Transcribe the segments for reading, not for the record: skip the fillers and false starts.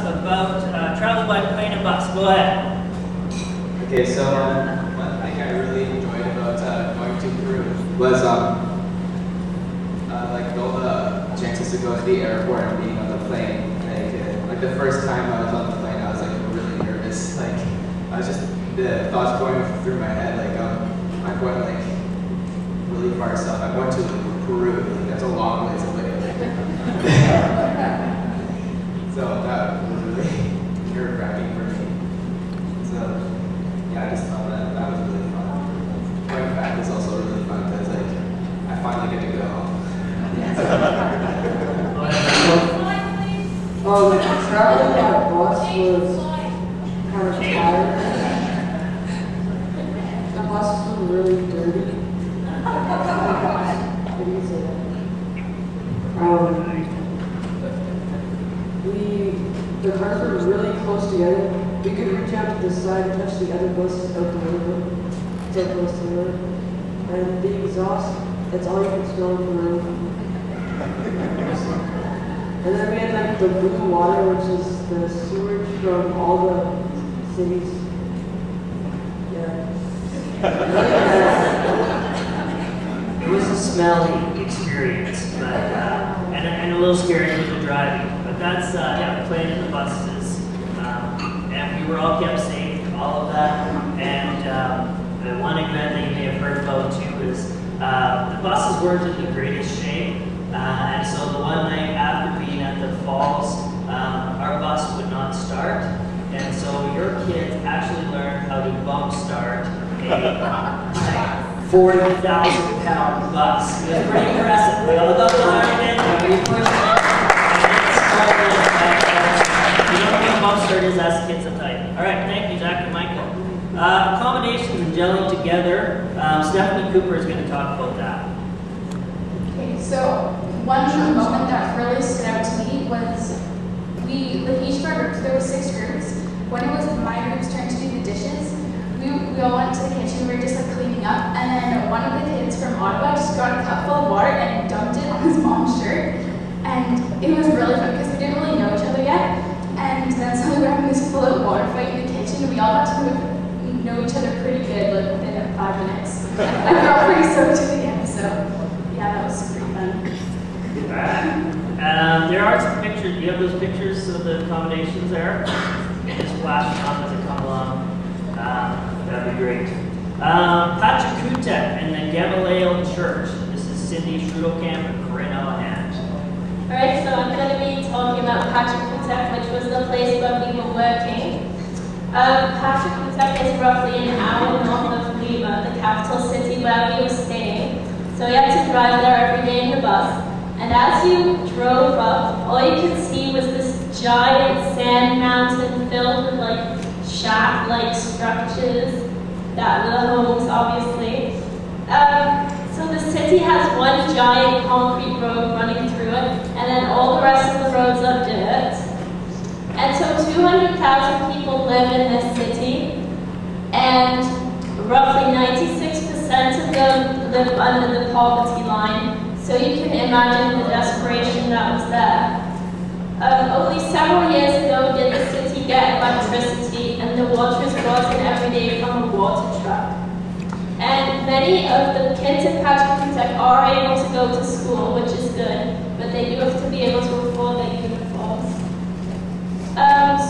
about travel by plane and bus. Go ahead. Okay, so one thing I really enjoyed about going to Peru was like all the chances to go to the airport and being on the plane. Like the first time I was on the plane, I was like really nervous. Like I was just the thoughts going through my head. Like I'm going like really far south. I'm going to Peru. Like that's a long ways away. So that was really nerve-wracking for me. So yeah, I just thought that was really fun. Going back is also really fun because like I finally get to go home. Traveling by bus was kind of tired. The buses were really dirty. The cars were really close together. We could reach out to the side and touch the other buses out the window. So close together. And the exhaust, that's all you could smell in the room. And then we had like the blue water, which is the sewage from all the cities. Yeah. It was a smelly experience, but and a little scary with the driving. But that's yeah, the plane and the buses, and we were all kept safe, all of that. And the one event that you may have heard about too is the buses weren't in the greatest shape, and so the one night after being at the falls, our bus would not start, and so your kids actually learned how to bump start a 40,000-pound bus. It was pretty impressive. We all got behind it, and we pushed it, and it started. You don't know what a bump start is, ask kids at night. All right, thank you, Zach and Michael. Accommodations and gelling together. Stephanie Cooper is going to talk about that. Okay, so one moment that really stood out to me was with each of our groups, there were 6 groups. When it was my group's turn to do the dishes, we all went to the kitchen, we were just like cleaning up, and then one of the kids from Ottawa just got a cup full of water and dumped it on his mom's shirt. And it was really fun because we didn't really know each other yet. And then suddenly we were having this full of water fight in the kitchen, and we all got to know each other pretty good, like within 5 minutes. And we were all pretty soaked to the end, so yeah, that was pretty fun. There are some pictures. Do you have those pictures of the accommodations there? Just flash them up as they come along. That'd be great. Pachakutek and the Gamaliel Church. This is Cindy Schreutelkamp and Corinne ouwehand. Alright, so I'm going to be talking about Pachakutek, which was the place where we were working. Pachakutek is roughly an hour north of Lima, the capital city where we were staying. So we had to drive there every day in the bus. And as you drove up, all you could see was this giant sand mountain filled with like shack-like structures that were the homes, obviously. So the city has one giant concrete road running through it, and then all the rest of the roads are dirt. And so 200,000 people live in this city, and roughly 96% of them live under the poverty line. So you can imagine the desperation that was there. Only several years ago did the city get electricity, and the water is brought in every day from a water truck. And many of the kids in Pachakutek are able to go to school, which is good, but they do have to be able to afford their uniforms.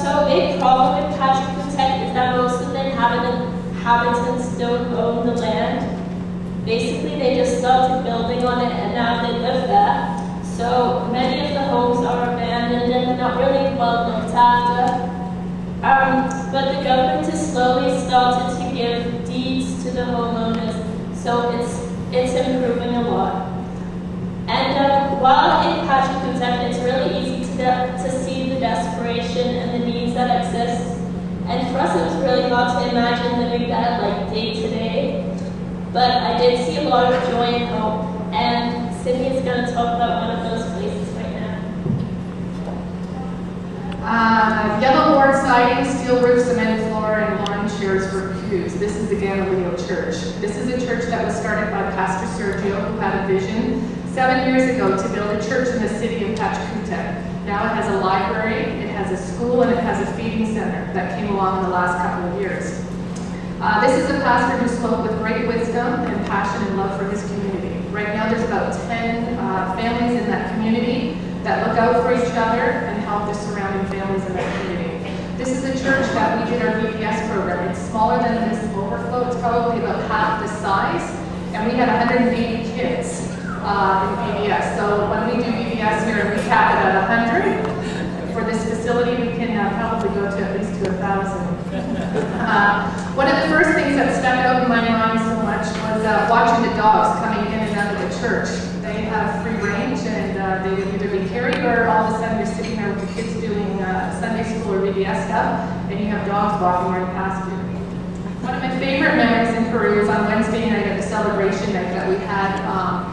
So a big problem with Pachakutek is that most of the inhabitants don't own the land. Basically, they just started building on it and now they live there. So many of the homes are abandoned and not really well looked after. But the government has slowly started to give deeds to the homeowners, so it's improving a lot. And while in Pachakutek, it's really easy to see the desperation and the needs that exist. And for us, it was really hard to imagine living that like day to day. But I did see a lot of joy and hope, and Sydney is going to talk about one of those places right now. Yellow board siding, steel roof, cement floor, and lawn chairs for pews. This is the Gamaliel Church. This is a church that was started by Pastor Sergio, who had a vision 7 years ago to build a church in the city of Pachakutek. Now it has a library, it has a a school and it has a feeding center that came along in the last couple of years. This is a pastor who spoke with great wisdom and passion and love for his community. Right now there's about 10 families in that community that look out for each other and help the surrounding families in that community. This is a church that we did our VBS program. It's smaller than the municipal overflow. It's probably about half the size. And we had 180 kids in VBS. So when we do VBS here and we cap it at 100, for this facility we can probably go to at least to 1,000. One of the first things that stuck out in my mind so much was watching the dogs coming in and out of the church. They have free range and they would either be carried or all of a sudden you're sitting there with the kids doing Sunday school or VBS stuff and you have dogs walking right past you. One of my favorite memories in Peru was on Wednesday night at the celebration night that we had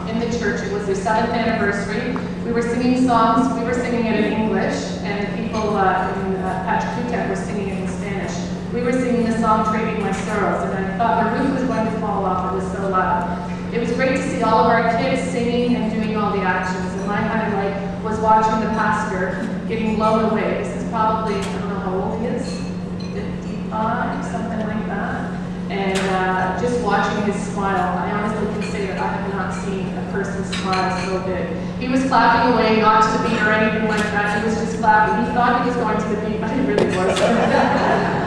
in the church. It was their 7th anniversary. We were singing songs. We were singing it in English and people in Pachacutic were singing it in Spanish. We were singing the song Trading My Sorrows and I thought the roof was going to fall off. It was so loud. It was great to see all of our kids singing and doing all the actions. And my highlight was watching the pastor getting blown away. This is probably, I don't know how old he is, 55, something like that. And just watching his smile, I honestly can say that I have not seen a person smile so big. He was clapping away, not to the beat or anything like that. He was just clapping. He thought he was going to the beat, but he really wasn't.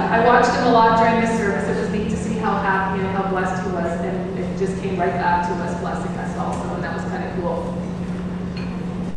I watched him a lot during the service. It was neat to see how happy and how blessed he was, and it just came right back to us.